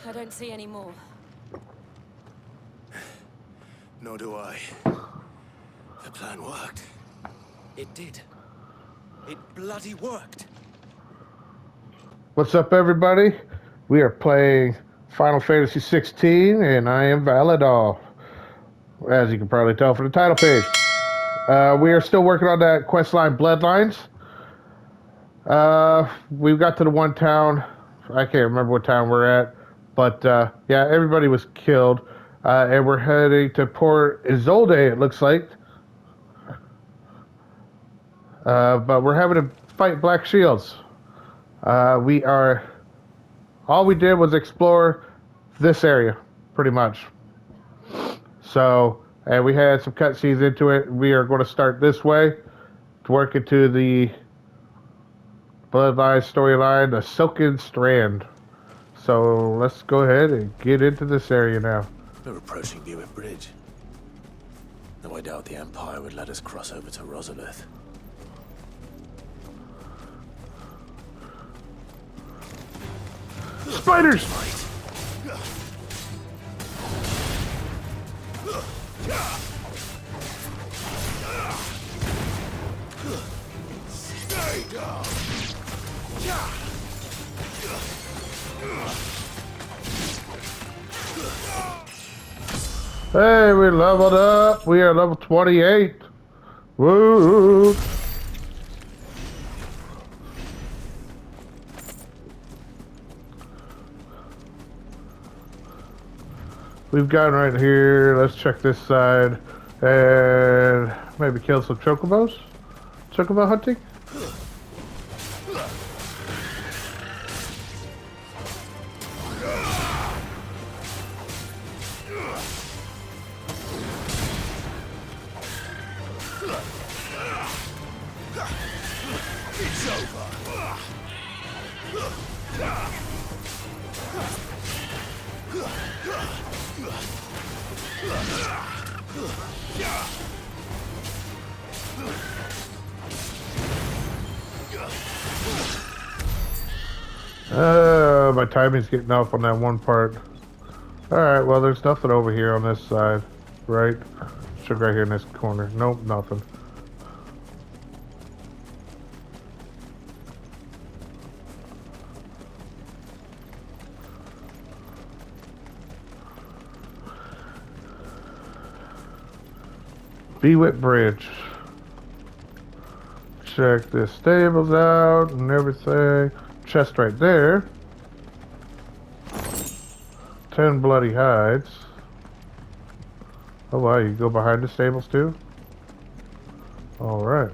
I don't see any more. Nor do I. The plan worked. It did. It bloody worked. What's up, everybody? We are playing Final Fantasy XVI, and I am Valadol, as you can probably tell from the title page. We are still working on that quest line, Bloodlines. We've got to the one town. I can't remember what town we're at, but yeah, everybody was killed, and we're heading to Port Isolde, it looks like. But we're having to fight Black Shields. All we did was explore this area, pretty much. So, and we had some cutscenes into it. We are going to start this way to work into the Bloodlines storyline, the Silken Strand. So let's go ahead and get into this area now. We're approaching Buick Bridge. Though I doubt the Empire would let us cross over to Rosalith. Spiders! Hey, we leveled up. We are level 28. Woo! We've gotten right here. Let's check this side and maybe kill some chocobos. Chocobo hunting. It's over. My timing's getting off on that one part. Alright, well, there's nothing over here on this side, right? Check right here in this corner. Nope, nothing. Bewit Bridge. Check the stables out and everything. Chest right there. 10 bloody hides. Oh wow, you go behind the stables too? Alright.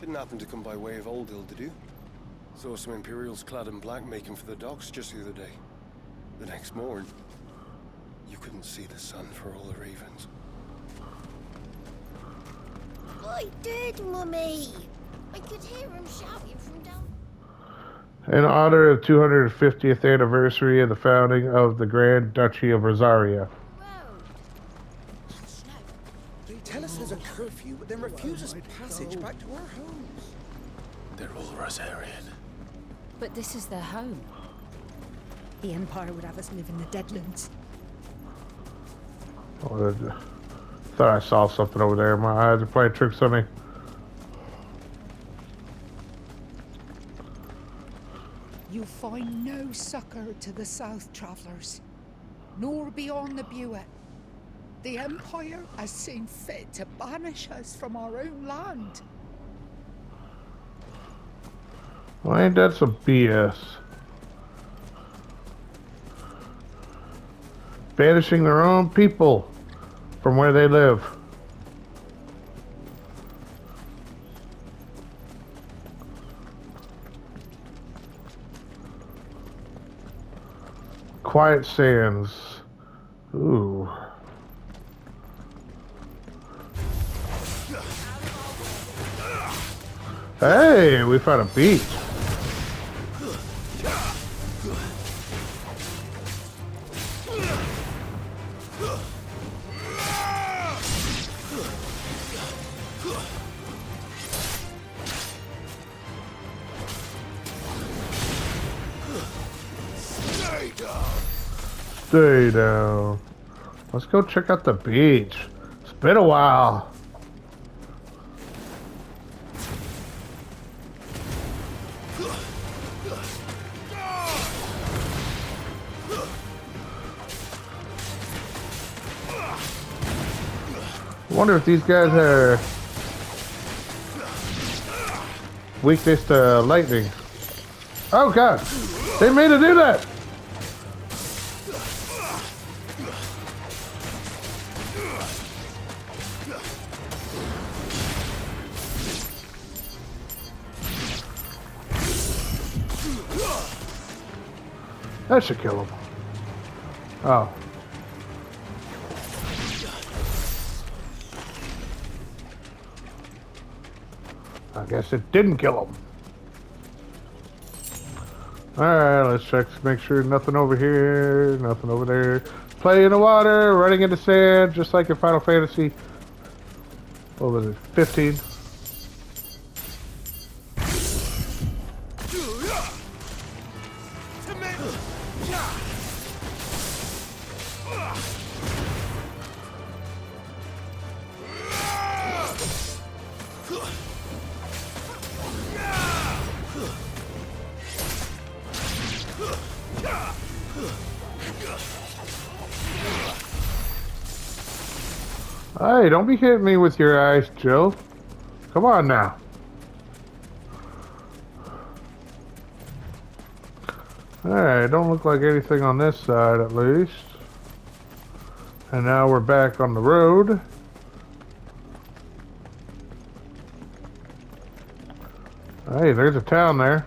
Didn't happen to come by way of Oldhill, did you? Saw some Imperials clad in black making for the docks just the other day. The next morn, you couldn't see the sun for all the ravens. I did, Mummy. I could hear him shouting from down. In honor of the 250th anniversary of the founding of the Grand Duchy of Rosaria. They tell us there's a curfew, but then refuse us passage back to our homes. They're all Rosarian. But this is their home. The Empire would have us live in the Deadlands. Oh, I thought I saw something over there. My eyes are playing tricks on me. You find no succor to the South Travellers, nor beyond the Buet. The Empire has seen fit to banish us from our own land. Well, ain't that some BS? Banishing their own people from where they live. Quiet Sands. Ooh. Hey, we found a beach. Stay down. Let's go check out the beach. It's been a while. I wonder if these guys are weakness to lightning. Oh god, they made it do that. That should kill him. Oh. I guess it didn't kill him. Alright, let's check to make sure nothing over here, nothing over there. Play in the water, running into sand, just like in Final Fantasy. What was it? 15. Hey, don't be hitting me with your eyes, Joe. Come on now. Alright, don't look like anything on this side at least. And now we're back on the road. Hey, there's a town there.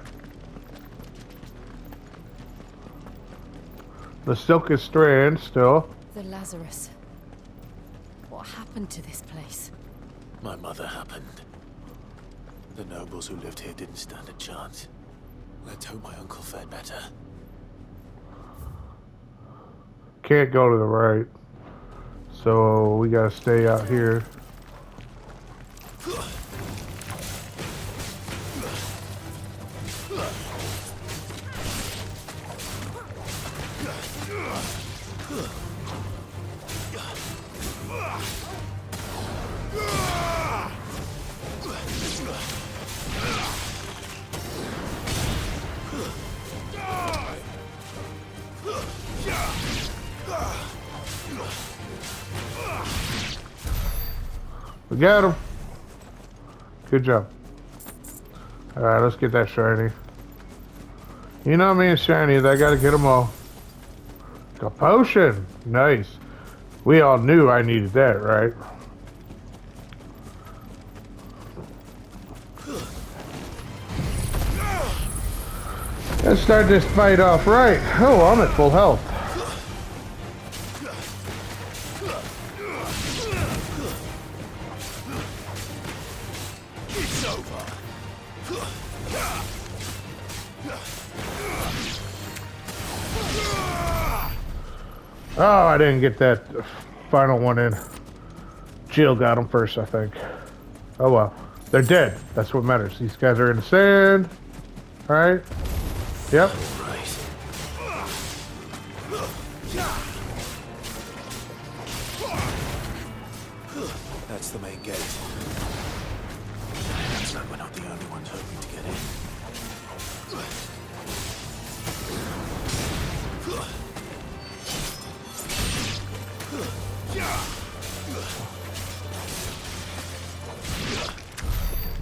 The Silken Strand still. The Lazarus. What happened to this place? My mother happened. The nobles who lived here didn't stand a chance. Let's hope my uncle fared better. Can't go to the right. So we gotta stay out here. We got him. Good job. Alright, let's get that shiny. You know me and shiny, I gotta get them all. A potion. Nice. We all knew I needed that, right? Let's start this fight off right. Oh, I'm at full health. Oh, I didn't get that final one in. Jill got him first, I think. Oh well. They're dead. That's what matters. These guys are in the sand. Alright. Yep. That's the main gate. Looks like we're not the only ones hoping to get in.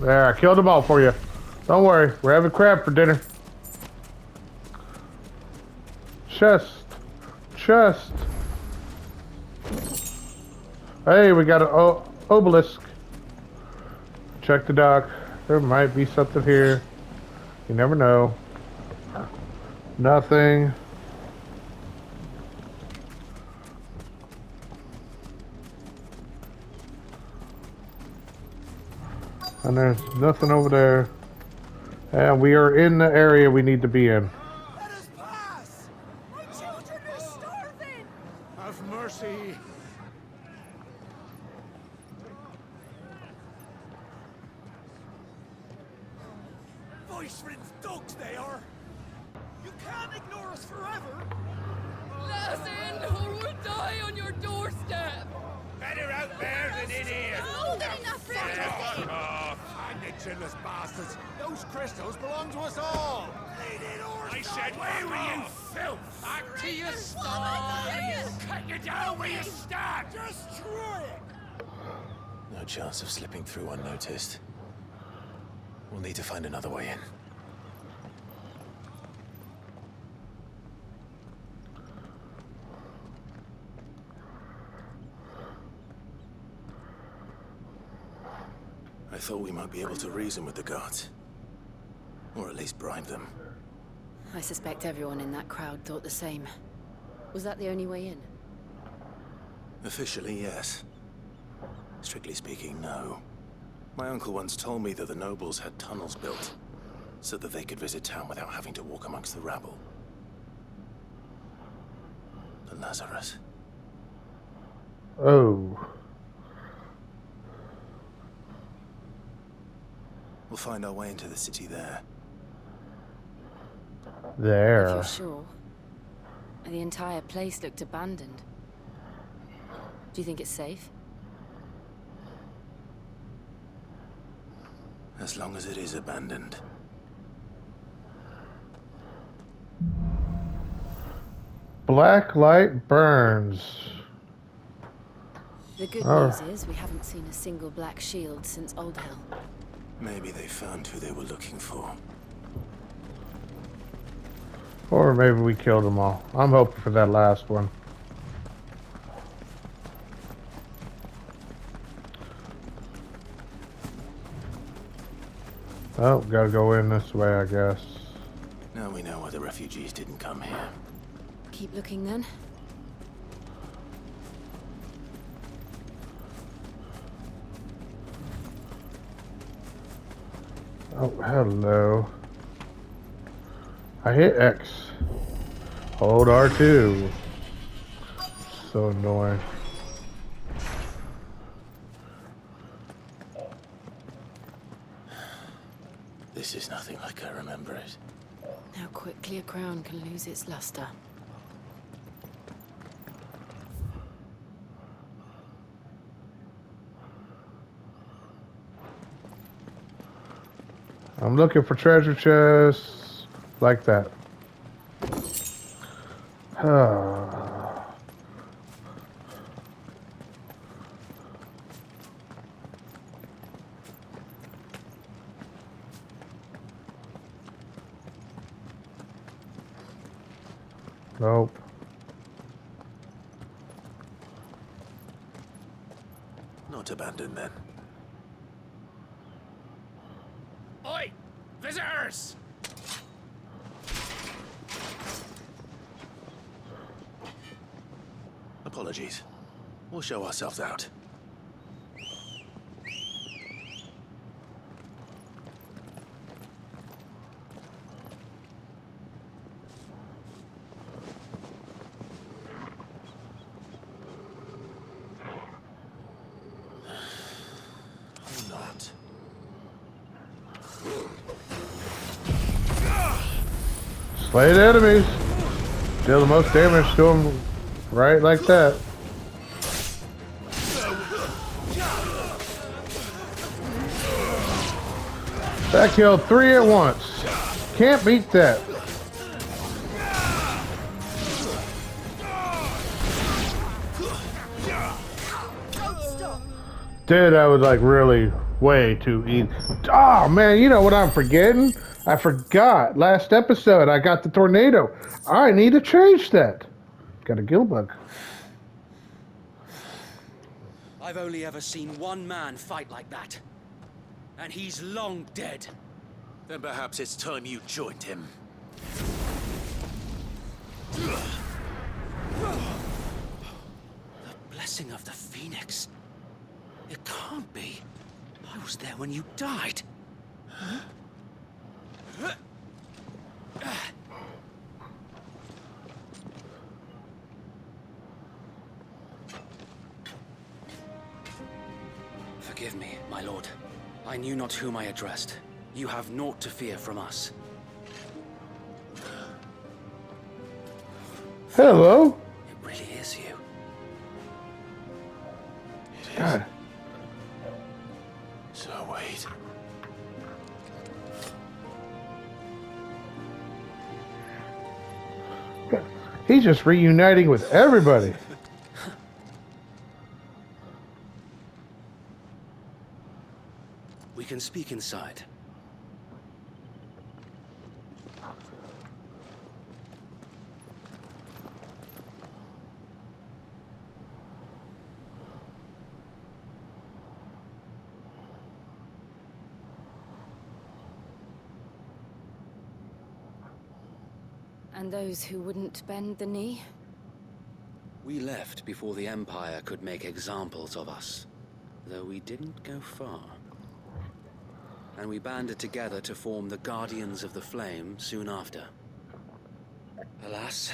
There, I killed them all for you. Don't worry, we're having crab for dinner. Chest. Chest. Hey, we got an obelisk. Check the dock. There might be something here. You never know. Nothing. And there's nothing over there. And we are in the area we need to be in. Let us pass! My children are starving! Have mercy! Voice-ridden dogs they are! You can't ignore us forever! Let us in, or we'll die on your doorstep! Better out there than in here! More than enough for everything! Hang the chinless bastards! Those crystals belong to us all! I said, where were you, filth? Back to your stall! Cut you down where you stand! Destroy it! No chance of slipping through unnoticed. We'll need to find another way in. I thought we might be able to reason with the guards. Or at least bribe them. I suspect everyone in that crowd thought the same. Was that the only way in? Officially, yes. Strictly speaking, no. My uncle once told me that the nobles had tunnels built, so that they could visit town without having to walk amongst the rabble. The Lazarus. Oh. We'll find our way into the city there. If There. you're sure. The entire place looked abandoned. Do you think it's safe? As long as it is abandoned. Black light burns. The good Oh. news is we haven't seen a single black shield since Old Hell. Maybe they found who they were looking for. Or maybe we killed them all. I'm hoping for that last one. Oh, gotta go in this way, I guess. Now we know why the refugees didn't come here. Keep looking then. Oh, hello. I hit X. Hold R2. So annoying. This is nothing like I remember it. How quickly a crown can lose its luster. I'm looking for treasure chests like that. Nope. Not abandoned then. Oi! Visitors! Apologies. We'll show ourselves out. Or not. Slay the enemies. Deal the most damage to them right like that. That killed 3 at once. Can't beat that. Dude, that was like really way too easy. Oh man, you know what I'm forgetting? I forgot. Last episode, I got the tornado. I need to change that. Got a gill bug. I've only ever seen one man fight like that. And he's long dead. Then perhaps it's time you joined him. The blessing of the Phoenix. It can't be. I was there when you died. Forgive me, my lord. I knew not whom I addressed. You have naught to fear from us. Hello. It really is you. It is. God. So wait. He's just reuniting with everybody. We can speak inside. And those who wouldn't bend the knee? We left before the Empire could make examples of us, though we didn't go far. And we banded together to form the Guardians of the Flame soon after. Alas,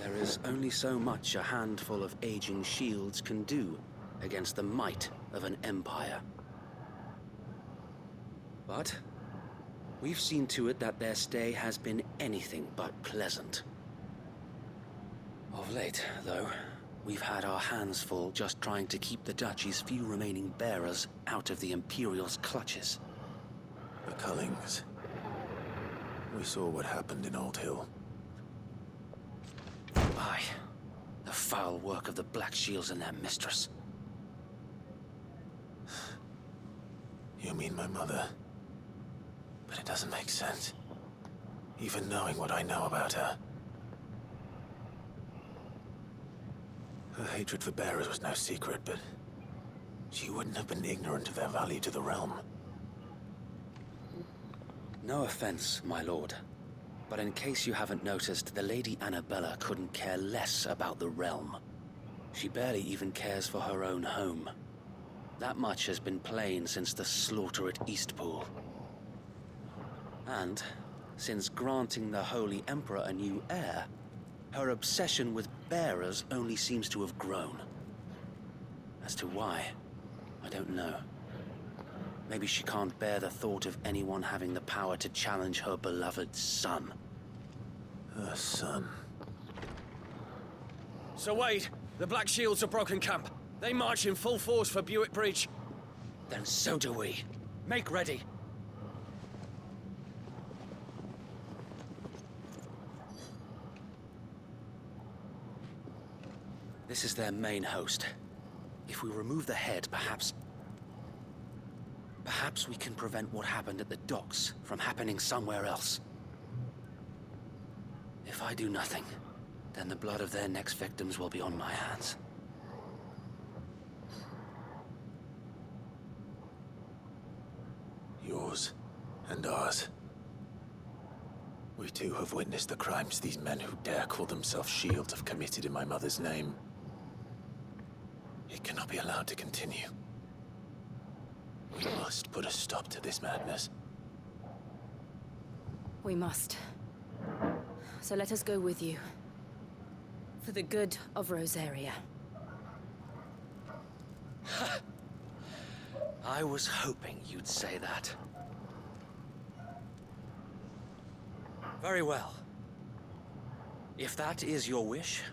there is only so much a handful of aging shields can do against the might of an empire. But we've seen to it that their stay has been anything but pleasant. Of late, though, we've had our hands full just trying to keep the Duchy's few remaining bearers out of the Imperial's clutches. The Cullings. We saw what happened in Old Hill. Aye, the foul work of the Black Shields and their mistress. You mean my mother? But it doesn't make sense. Even knowing what I know about her. Her hatred for bearers was no secret, but she wouldn't have been ignorant of their value to the realm. No offense, my lord. But in case you haven't noticed, the Lady Annabella couldn't care less about the realm. She barely even cares for her own home. That much has been plain since the slaughter at Eastpool. And, since granting the Holy Emperor a new heir, her obsession with bearers only seems to have grown. As to why, I don't know. Maybe she can't bear the thought of anyone having the power to challenge her beloved son. Her son. So Wade, the Black Shields have broken camp. They march in full force for Buick Bridge. Then so do we. Make ready. This is their main host. If we remove the head, perhaps we can prevent what happened at the docks from happening somewhere else. If I do nothing, then the blood of their next victims will be on my hands. Yours and ours. We too have witnessed the crimes these men who dare call themselves shields have committed in my mother's name. It cannot be allowed to continue. We must put a stop to this madness. We must. So let us go with you. For the good of Rosaria. I was hoping you'd say that. Very well. If that is your wish,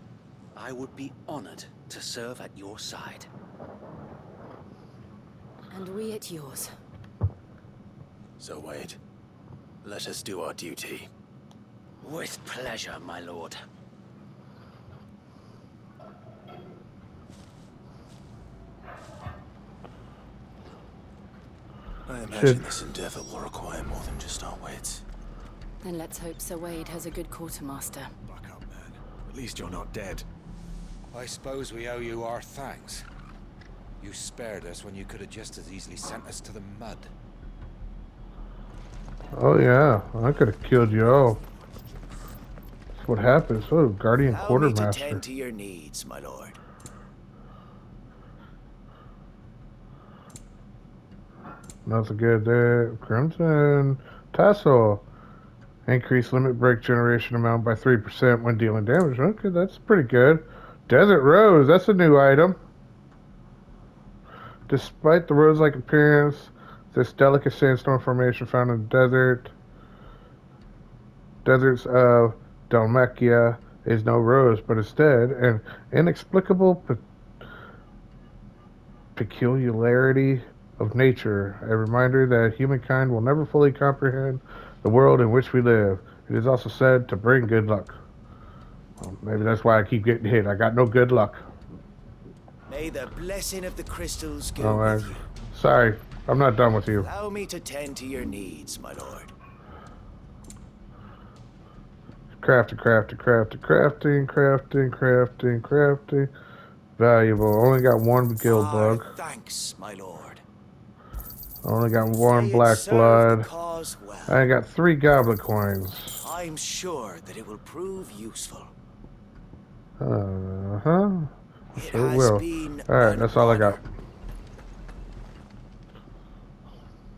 I would be honored to serve at your side. And we at yours. So Wade, let us do our duty. With pleasure, my lord. I imagine this endeavor will require more than just our wits. Then let's hope Sir Wade has a good quartermaster. Buck up, man. At least you're not dead. I suppose we owe you our thanks. You spared us when you could have just as easily sent us to the mud. Oh yeah, I could have killed you all. That's what happens. Oh, Guardian Allow me to Quartermaster. tend to your needs, my lord. Nothing good there. Crimson Tassel. Increase limit break generation amount by 3% when dealing damage. Okay, that's pretty good. Desert Rose, that's a new item. Despite the rose-like appearance, this delicate sandstone formation found in the deserts of Dalmacia is no rose, but instead an inexplicable peculiarity of nature, a reminder that humankind will never fully comprehend the world in which we live. It is also said to bring good luck. Well, maybe that's why I keep getting hit. I got no good luck. May the blessing of the crystals go Oh, with you. sorry, I'm not done with you. Allow me to tend to your needs, my lord. Crafting. Valuable. Only got one guild bug. Thanks, my lord. Only got one May it black serve the blood. cause well. I got 3 goblin coins. I'm sure that it will prove useful. Uh-huh. It Sure has will. been Alright, an that's all I honor. got.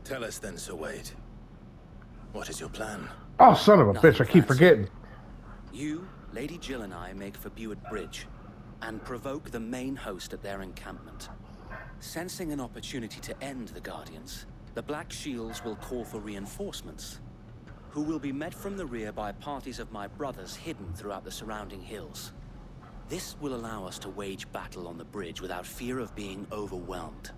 Tell us then, Sir Wade. What is your plan? Oh, son of a Nothing bitch, I keep fancy. forgetting. You, Lady Jill and I make for Buett Bridge and provoke the main host at their encampment. Sensing an opportunity to end the Guardians, the Black Shields will call for reinforcements, who will be met from the rear by parties of my brothers hidden throughout the surrounding hills. This will allow us to wage battle on the bridge without fear of being overwhelmed.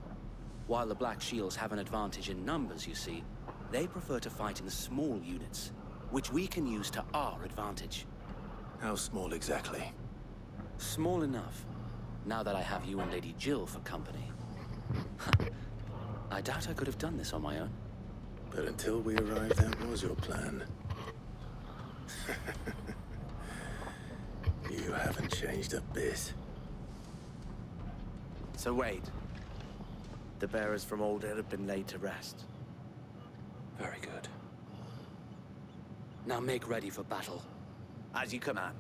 While the Black Shields have an advantage in numbers, you see, they prefer to fight in small units, which we can use to our advantage. How small exactly? Small enough, now that I have you and Lady Jill for company. I doubt I could have done this on my own. But until we arrived, that was your plan. You haven't changed a bit. So Wade, the bearers from Old Hill have been laid to rest. Very good. Now make ready for battle. As you command.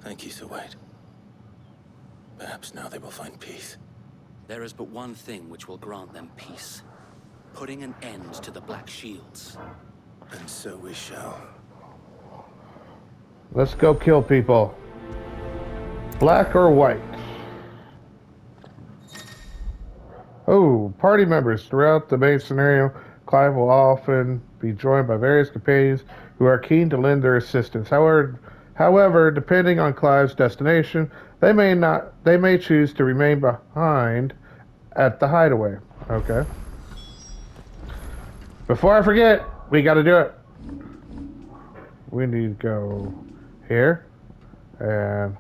Thank you, Sir Wade. Perhaps now they will find peace. There is but one thing which will grant them peace. Putting an end to the Black Shields. And so we shall. Let's go kill people. Black or white? Oh, party members. Throughout the main scenario, Clive will often be joined by various companions who are keen to lend their assistance. However, depending on Clive's destination, they may choose to remain behind at the hideaway. Okay. Before I forget, we got to do it. We need to go here, and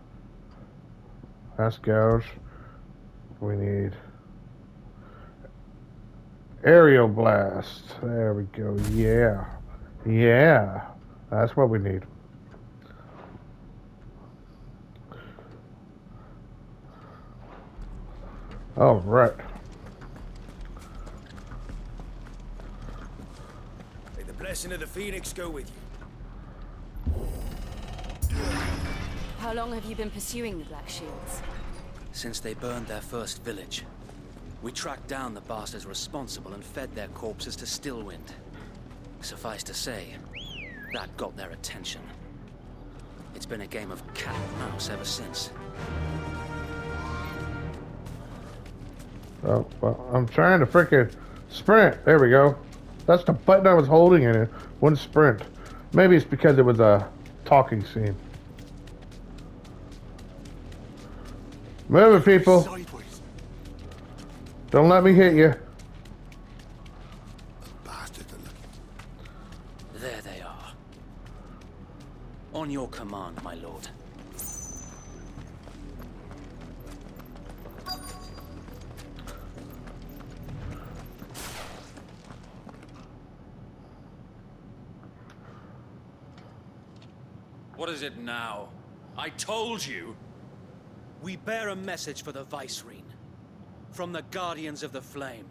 that's gouge. We need aerial blast. There we go. Yeah, that's what we need. All right. May the blessing of the Phoenix go with you. How long have you been pursuing the Black Shields? Since they burned their first village, we tracked down the bastards responsible and fed their corpses to Stillwind. Suffice to say, that got their attention. It's been a game of cat and mouse ever since. Oh, well, I'm trying to frickin' sprint. There we go. That's the button I was holding and it wouldn't sprint. Maybe it's because it was a talking scene. Move it, people. Sideways. Don't let me hit you. Bastards are looking. There they are. On your command, my lord. What is it now? I told you! We bear a message for the Vicereine. From the Guardians of the Flame.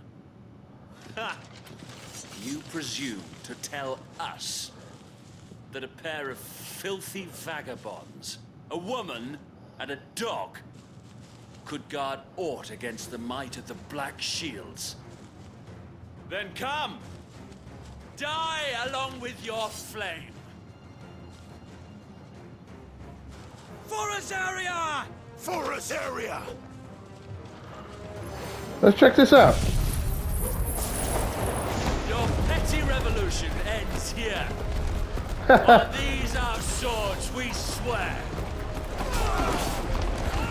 Ha! You presume to tell us that a pair of filthy vagabonds, a woman and a dog, could guard aught against the might of the Black Shields? Then come! Die along with your flame! For Azaria! For Azaria! Let's check this out. revolution ends here. On these our swords, we swear.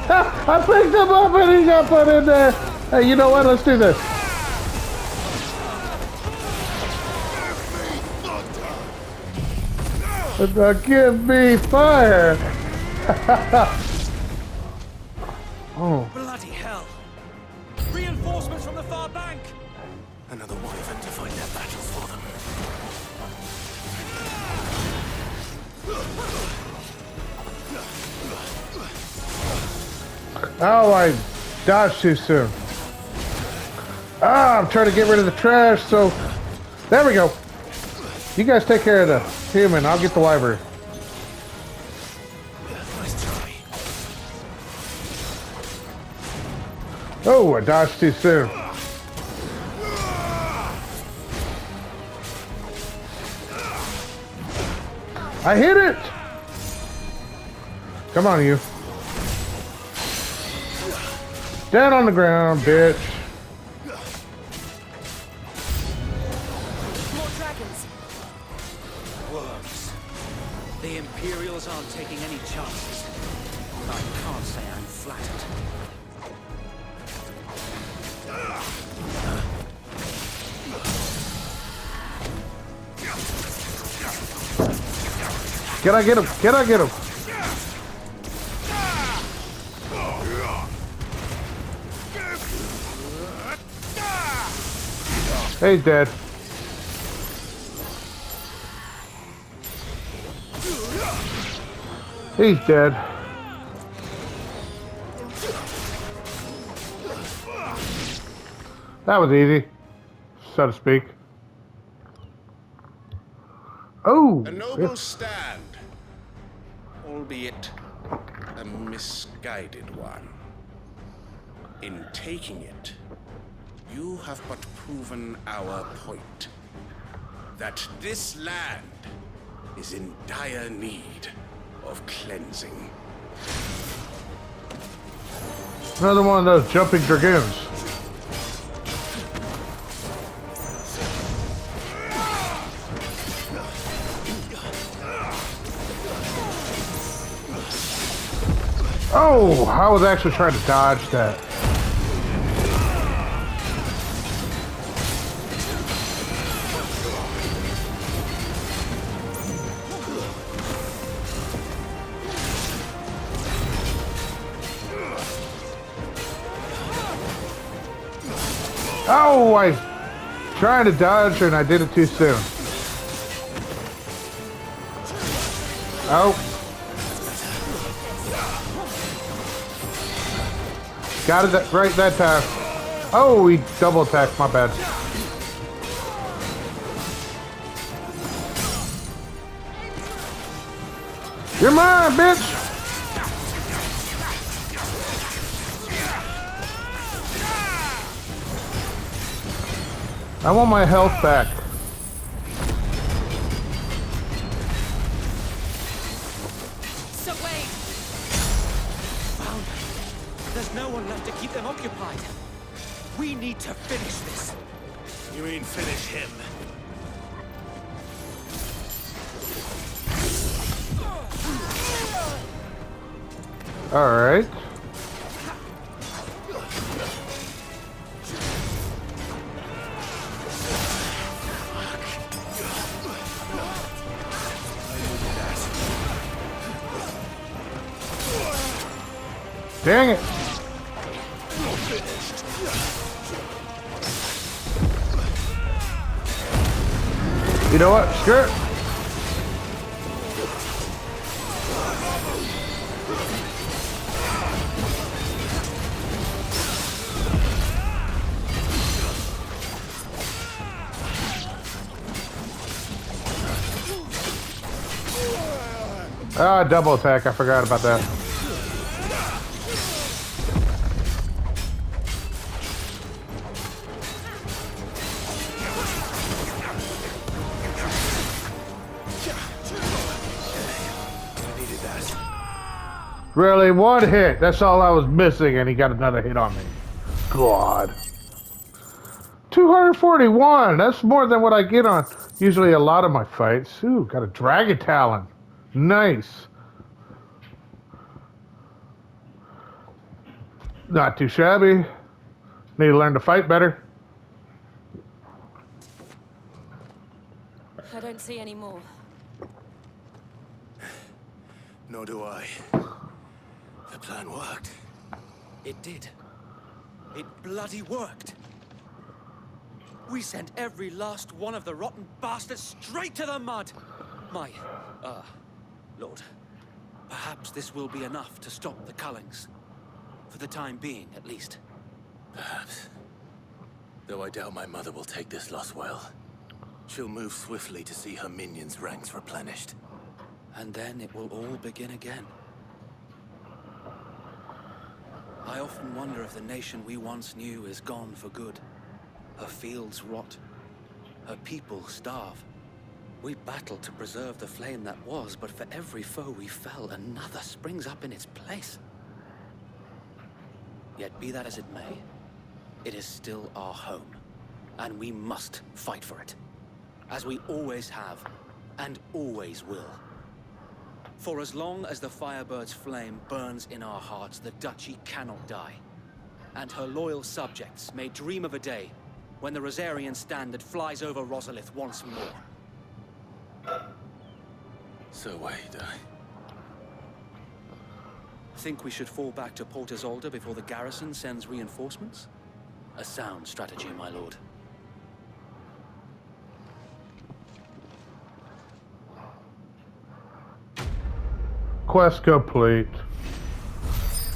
I picked him up and he got put in there. Hey, you know what? Let's do this. Give me fire. Oh. Bloody hell! Reinforcements from the far bank! Another wyvern to fight their battles for them. Oh, I dodged too soon. Ah, I'm trying to get rid of the trash, so... There we go. You guys take care of the human. I'll get the wyvern. Oh, I dodged too soon. I hit it! Come on, you. Down on the ground, bitch. More dragons! Worms. The Imperials aren't taking any chances. I can't say I'm flattered. Can I get him? Can I get him? He's dead. He's dead. That was easy, so to speak. Oh! A noble stand, albeit a misguided one. In taking it, you have but proven our point. That this land is in dire need of cleansing. Another one of those jumping dragoons. Oh, I was actually trying to dodge that. Oh, I trying to dodge her and I did it too soon. Oh. Got it right that time. Oh, he double attacked, my bad. You're mine, bitch! I want my health back. So wait! Found her. There's no one left to keep them occupied. We need to finish this. You mean finish him? All right. Dang it! You know what? Screw it. Ah, double attack. I forgot about that. Really, one hit. That's all I was missing, and he got another hit on me. God. 241. That's more than what I get on Usually a lot of my fights. Ooh, got a dragon talon. Nice. Not too shabby. Need to learn to fight better. I don't see any more. Nor do I. The plan worked. It did. It bloody worked. We sent every last one of the rotten bastards straight to the mud. My, Lord, perhaps this will be enough to stop the Cullings. For the time being, at least. Perhaps. Though I doubt my mother will take this loss well. She'll move swiftly to see her minions' ranks replenished. And then it will all begin again. I often wonder if the nation we once knew is gone for good. Her fields rot. Her people starve. We battled to preserve the flame that was, but for every foe we fell, another springs up in its place. Yet be that as it may, it is still our home, and we must fight for it. As we always have, and always will. For as long as the Firebird's flame burns in our hearts, the Duchy cannot die. And her loyal subjects may dream of a day when the Rosarian standard flies over Rosalith once more. So wait, Think we should fall back to Port Isolde before the garrison sends reinforcements? A sound strategy, my lord. Quest complete.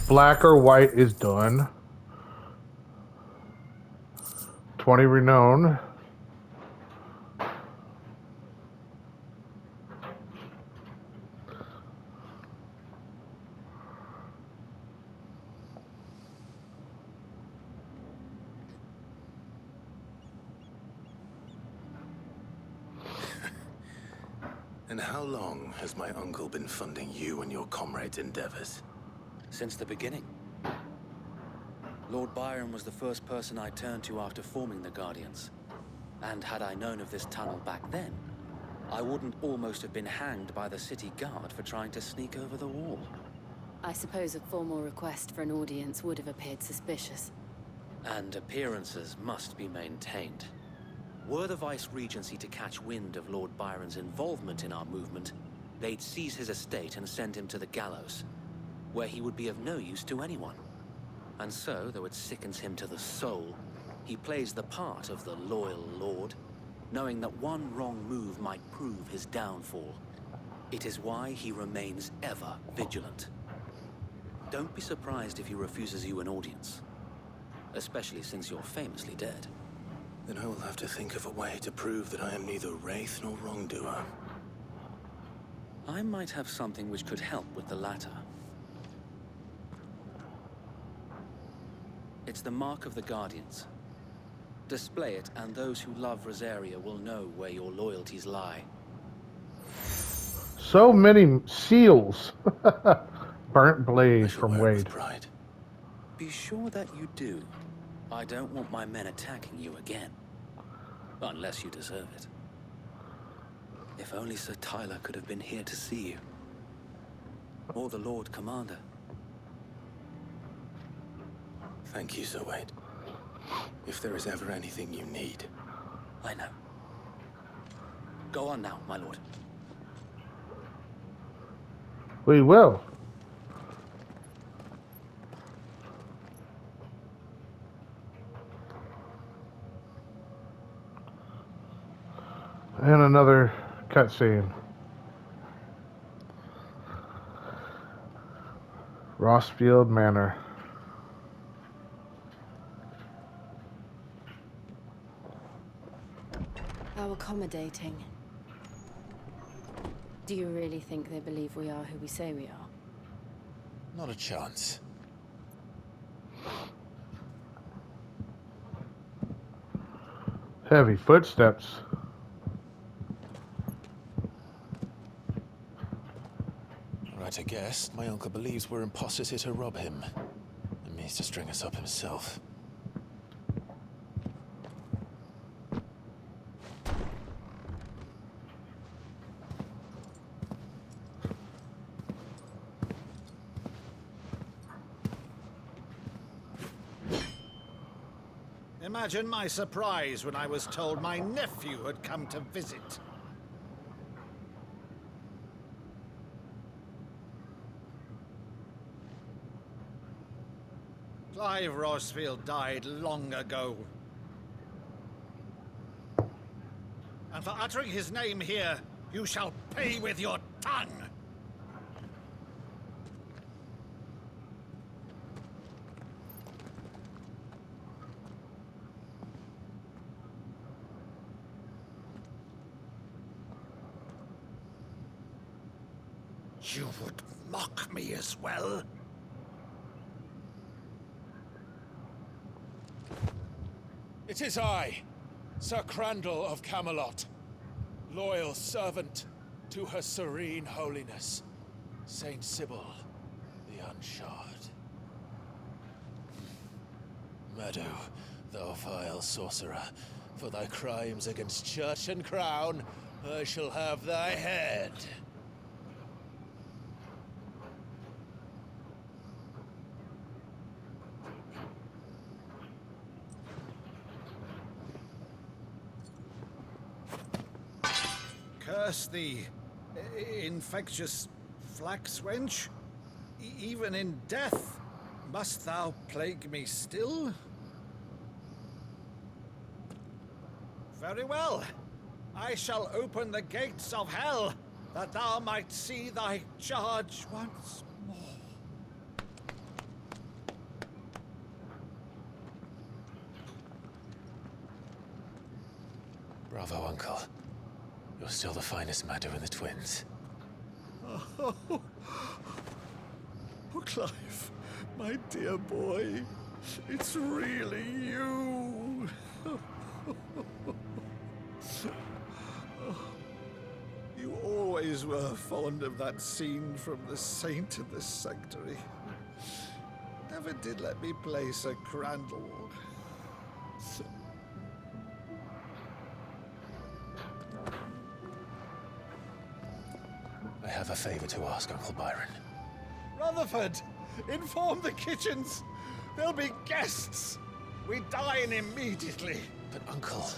Black or white is done. 20 renown. And how long has my uncle been funding you and your comrades' endeavors? Since the beginning. Lord Byron was the first person I turned to after forming the Guardians. And had I known of this tunnel back then, I wouldn't almost have been hanged by the city guard for trying to sneak over the wall. I suppose a formal request for an audience would have appeared suspicious. And appearances must be maintained. Were the Vice-Regency to catch wind of Lord Byron's involvement in our movement, they'd seize his estate and send him to the gallows, where he would be of no use to anyone. And so, though it sickens him to the soul, he plays the part of the loyal lord, knowing that one wrong move might prove his downfall. It is why he remains ever vigilant. Don't be surprised if he refuses you an audience, especially since you're famously dead. Then I will have to think of a way to prove that I am neither wraith nor wrongdoer. I might have something which could help with the latter. It's the mark of the Guardians. Display it, and those who love Rosaria will know where your loyalties lie. So many seals. Burnt blaze from Wade. Pride. Be sure that you do. I don't want my men attacking you again. Unless you deserve it. If only Sir Tyler could have been here to see you. Or the Lord Commander. Thank you, Sir Wade. If there is ever anything you need. I know. Go on now, my lord. We will. And another cutscene. Rossfield Manor. How accommodating. Do you really think they believe we are who we say we are? Not a chance. Heavy footsteps. Right, I guess. My uncle believes we're imposters here to rob him. And means to string us up himself. Imagine my surprise when I was told my nephew had come to visit. Clive Rosfield died long ago. And for uttering his name here, you shall pay with your tongue! You would mock me as well? It is I, Sir Crandall of Camelot, loyal servant to Her Serene Holiness, Saint Sybil the Unshard. Meadow, thou vile sorcerer, for thy crimes against church and crown, I shall have thy head. Curse thee, infectious flax wench. Even in death, must thou plague me still? Very well. I shall open the gates of hell, that thou might see thy charge once more. Bravo, Uncle. You're still the finest Meadow in the twins. Oh, Clive, my dear boy, it's really you. You always were fond of that scene from The Saint and the Sanctuary. Never did let me play Sir Crandall. I have a favor to ask, Uncle Byron. Rutherford, inform the kitchens. There'll be guests. We dine immediately. But, Uncle...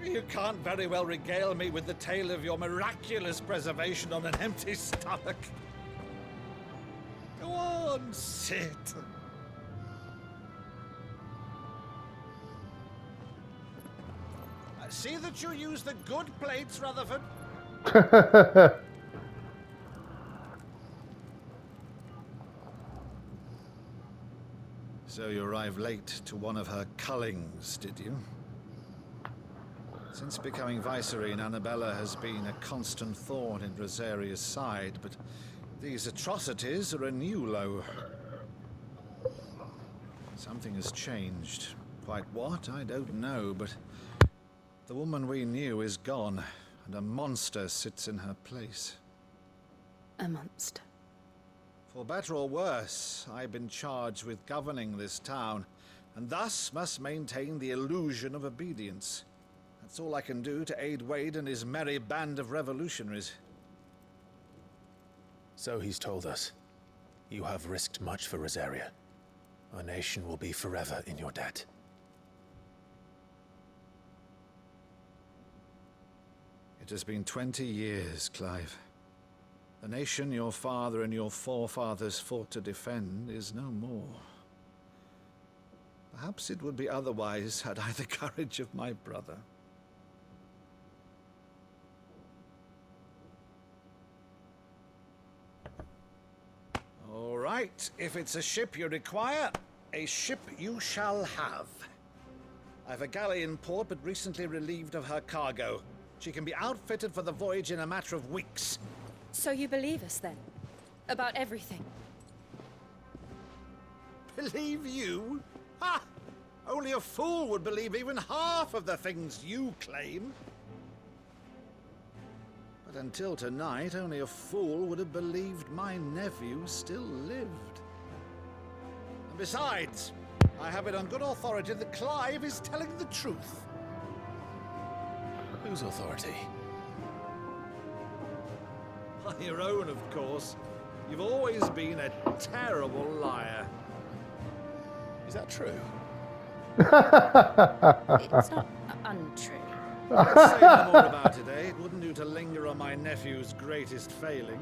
You can't very well regale me with the tale of your miraculous preservation on an empty stomach. Go on, sit. See that you use the good plates, Rutherford. So you arrived late to one of her cullings, did you? Since becoming Vicereine, Annabella has been a constant thorn in Rosaria's side, but these atrocities are a new low. Something has changed. Quite what, I don't know, but the woman we knew is gone, and a monster sits in her place. A monster? For better or worse, I've been charged with governing this town, and thus must maintain the illusion of obedience. That's all I can do to aid Wade and his merry band of revolutionaries. So he's told us. You have risked much for Rosaria. Our nation will be forever in your debt. It has been 20 years, Clive. The nation your father and your forefathers fought to defend is no more. Perhaps it would be otherwise had I the courage of my brother. All right, if it's a ship you require, a ship you shall have. I've a galley in port, but recently relieved of her cargo. She can be outfitted for the voyage in a matter of weeks. So you believe us, then? About everything? Believe you? Ha! Only a fool would believe even half of the things you claim. But until tonight, only a fool would have believed my nephew still lived. And besides, I have it on good authority that Clive is telling the truth. Whose authority? On your own, of course. You've always been a terrible liar. Is that true? It's not untrue. Let's say no more about it, eh? It wouldn't do to linger on my nephew's greatest failing.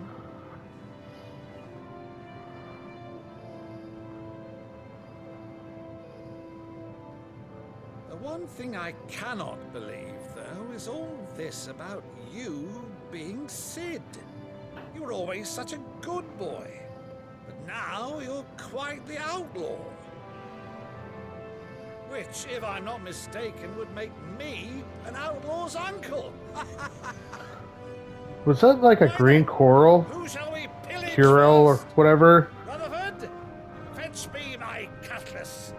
The one thing I cannot believe, though, is all this about you being Sid. You were always such a good boy, but now you're quite the outlaw. Which, if I'm not mistaken, would make me an outlaw's uncle. Was that like a green coral? Who shall we pillage Purell or first? whatever? Rutherford, fetch me my cutlass.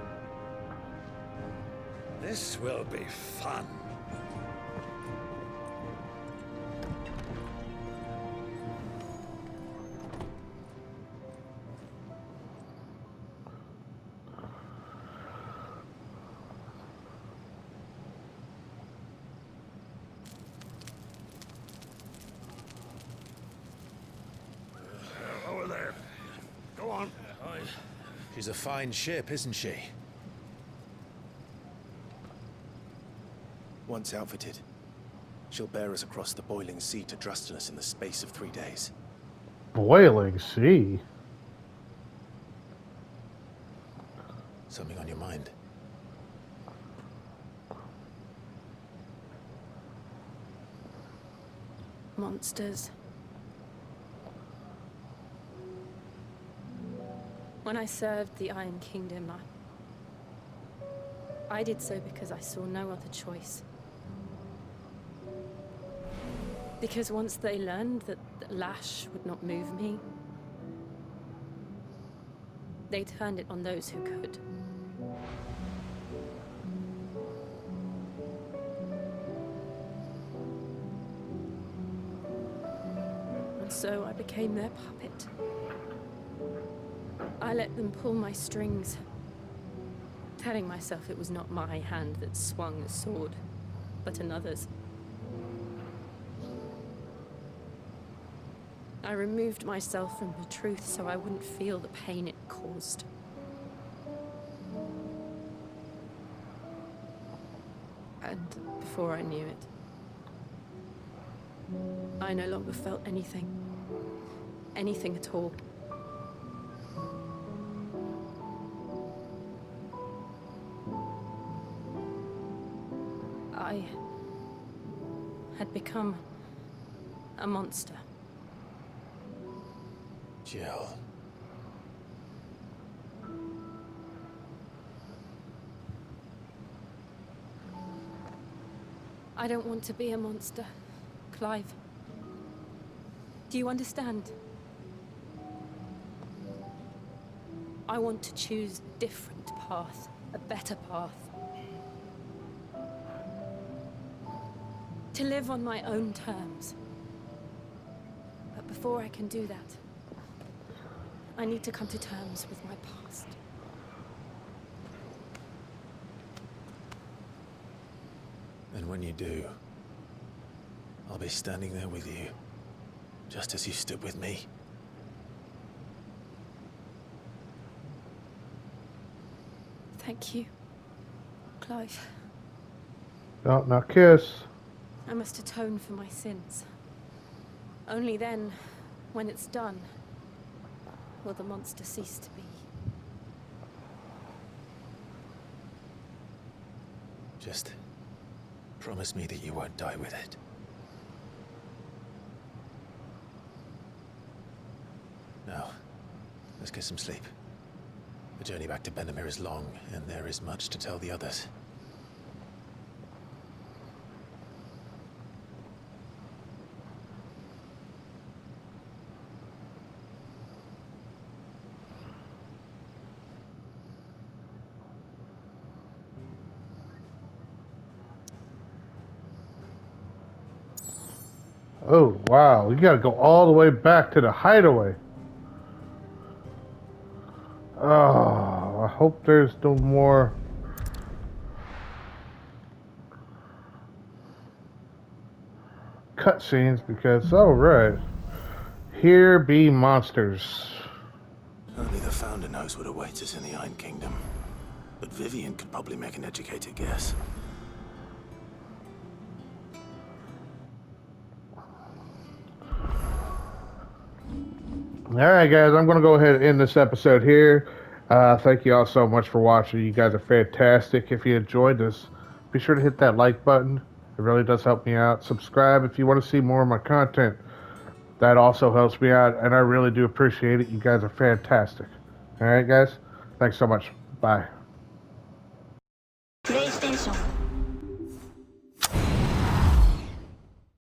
This will be fun. Over there. Go on. She's a fine ship, isn't she? Once outfitted, she'll bear us across the boiling sea to Drustinus in the space of 3 days. Boiling sea? Something on your mind? Monsters. When I served the Iron Kingdom, I did so because I saw no other choice. Because once they learned that Lash would not move me, they turned it on those who could. And so I became their puppet. I let them pull my strings, telling myself it was not my hand that swung the sword, but another's. I removed myself from the truth so I wouldn't feel the pain it caused. And before I knew it, I no longer felt anything. Anything at all. I had become a monster. Jill. I don't want to be a monster, Clive. Do you understand? I want to choose a different path, a better path. To live on my own terms. But before I can do that, I need to come to terms with my past. And when you do, I'll be standing there with you, just as you stood with me. Thank you, Clive. No, not kiss. I must atone for my sins. Only then, when it's done, will the monster cease to be. Just promise me that you won't die with it. Now, let's get some sleep. The journey back to Benamir is long, and there is much to tell the others. Oh, wow. You gotta go all the way back to the hideaway. Oh, I hope there's no more cutscenes because, oh, right. Here be monsters. Only the Founder knows what awaits us in the Iron Kingdom. but Vivian could probably make an educated guess. All right, guys, I'm going to go ahead and end this episode here. Thank you all so much for watching. You guys are fantastic. If you enjoyed this, be sure to hit that like button. It really does help me out. Subscribe if you want to see more of my content. That also helps me out, and I really do appreciate it. You guys are fantastic. All right, guys? Thanks so much. Bye.